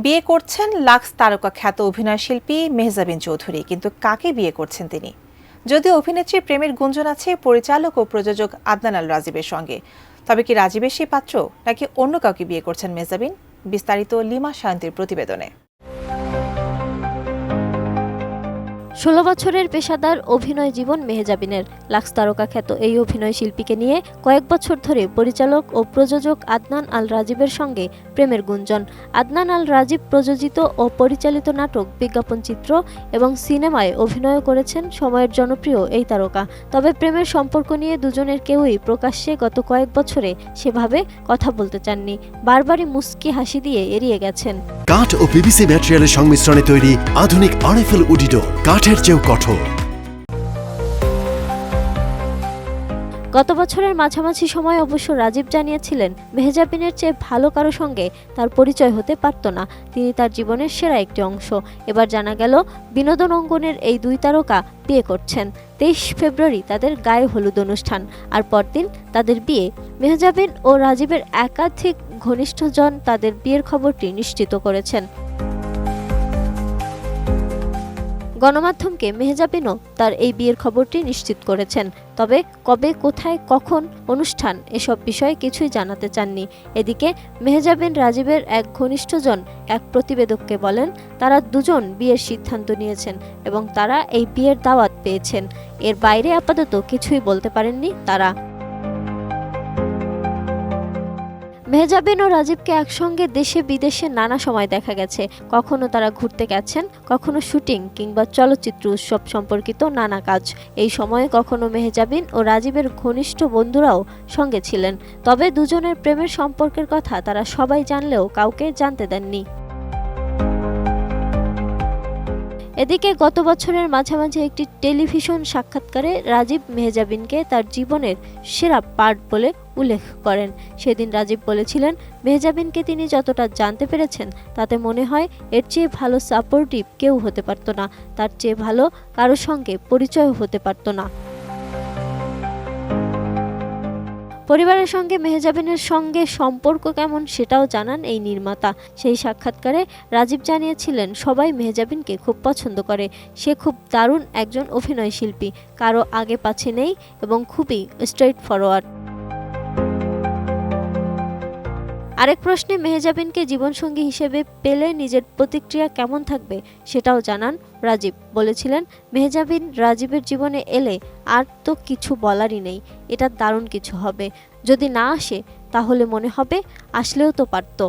বিয়ে করছেন লাক্স তারকা খ্যাত অভিনয়শিল্পী মেহজাবিন চৌধুরী, কিন্তু কাকে বিয়ে করছেন তিনি? যদিও অভিনেত্রীর প্রেমের গুঞ্জন আছে পরিচালক ও প্রযোজক আদনান আল রাজীবের সঙ্গে, তবে কি রাজীবের সেই পাত্র নাকি অন্য কাউকে বিয়ে করছেন মেহজাবিন? বিস্তারিত লিমা সায়ন্তীর প্রতিবেদনে। ১৬ বছরের পেশাদার অভিনয় জীবন মেহজাবিনের। লাক্স তারকা খ্যাত এই অভিনয় শিল্পীকে নিয়ে কয়েক বছর ধরে পরিচালক ও প্রযোজক আদনান আল রাজীবের সঙ্গে প্রেমের গুঞ্জন। আদনান আল রাজীব প্রযোজিত ও পরিচালিত নাটক, বিজ্ঞাপন চিত্র এবং সিনেমায় অভিনয় করেছেন সময়ের জনপ্রিয় এই তারকা। তবে প্রেমের সম্পর্ক নিয়ে দুজনের কেউই প্রকাশ্যে গত কয়েক বছরে সেভাবে কথা বলতে চাননি। বারবারই মুচকি হাসি দিয়ে এড়িয়ে গেছেন। কাঠ ও পিভিসি ম্যাটেরিয়ালের সংমিশ্রণে তৈরি আধুনিক আরএফএল উডি ডোর, কাঠের চেয়েও কঠোর। গত বছরের মাঝামাঝি সময় অবশ্য রাজীব জানিয়েছিলেন, মেহজাবিনের চেয়ে ভালো কারো সঙ্গে তার পরিচয় হতে পারত না। তিনি তার জীবনের সেরা একটি অংশ। এবার জানা গেল, বিনোদন অঙ্গনের এই দুই তারকা বিয়ে করছেন। ২৩ ফেব্রুয়ারি তাদের গায়ে হলুদ অনুষ্ঠান, আর পরদিন তাদের বিয়ে। মেহজাবিন ও রাজীবের একাধিক ঘনিষ্ঠজন তাদের বিয়ের খবরটি নিশ্চিত করেছেন। গণমাধ্যমকে মেহজাবিনও তার এই বিয়ের খবরটি নিশ্চিত করেছেন। তবে কবে, কোথায়, কখন অনুষ্ঠান এসব বিষয়ে কিছুই জানাতে চাননি। এদিকে মেহজাবিন রাজীবের এক ঘনিষ্ঠজন এক প্রতিবেদককে বলেন, তারা দুজন বিয়ের সিদ্ধান্ত নিয়েছেন এবং তারা এই বিয়ের দাওয়াত পেয়েছেন। এর বাইরে আপাতত কিছুই বলতে পারেননি তারা। মেহজাবিন ও রাজীবকে একসঙ্গে দেশে বিদেশে নানা সময় দেখা গেছে। কখনো তারা ঘুরতে গেছেন, কখনো শুটিং কিংবা চলচ্চিত্র উৎসব সম্পর্কিত নানা কাজ। এই সময়ে কখনো মেহজাবিন ও রাজীবের ঘনিষ্ঠ বন্ধুরাও সঙ্গে ছিলেন। তবে দুজনের প্রেমের সম্পর্কের কথা তারা সবাই জানলেও কাউকে জানতে দেননি। এদিকে গত বছরের মাঝামাঝি একটি টেলিভিশন সাক্ষাৎকারে রাজীব মেহজাবিনকে তার জীবনের সেরা পার্ট বলে উল্লেখ করেন। সেদিন রাজীব বলেছিলেন, মেহজাবিনকে তিনি যতটা জানতে পেরেছেন তাতে মনে হয় এর চেয়ে ভালো সাপোর্টিভ কেউ হতে পারত না, তার চেয়ে ভালো কারোর সঙ্গে পরিচয় হতে পারত না। পরিবারের সঙ্গে মেহজাবিনের সঙ্গে সম্পর্ক কেমন সেটাও জানান এই নির্মাতা। সেই সাক্ষাৎকারে রাজীব জানিয়েছিলেন, সবাই মেহজাবিনকে খুব পছন্দ করে। সে খুব দারুণ একজন অভিনয় শিল্পী, কারো আগে পাছে নেই এবং খুবই স্ট্রেইট ফরওয়ার্ড। আরেক প্রশ্নে মেহজাবিনকে জীবনসঙ্গী হিসেবে পেলে নিজের প্রতিক্রিয়া কেমন থাকবে সেটাও জানান রাজীব। বলেছিলেন, মেহজাবিন রাজীবের জীবনে এলে আর তো কিছু বলারই নেই, এটা দারুণ কিছু হবে। যদি না আসে তাহলে মনে হবে আসলেও তো পারত।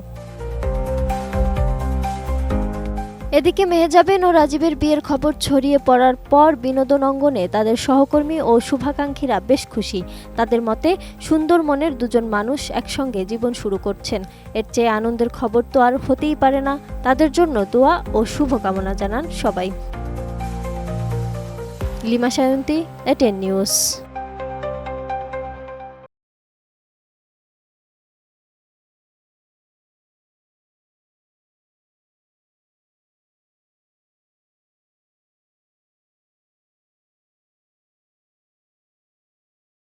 এদিকে মেহজাবিন ও রাজীবের বিয়ের খবর ছড়িয়ে পড়ার পর বিনোদন অঙ্গনে তাদের সহকর্মী ও শুভাকাঙ্ক্ষীরা বেশ খুশি। তাদের মতে, সুন্দর মনের দুজন মানুষ একসঙ্গে জীবন শুরু করছেন। এর চেয়ে আনন্দের খবর তো আর হতেই পারে না। তাদের জন্য দোয়া ও শুভকামনা জানান সবাই। Lima Sayanti, ATN news.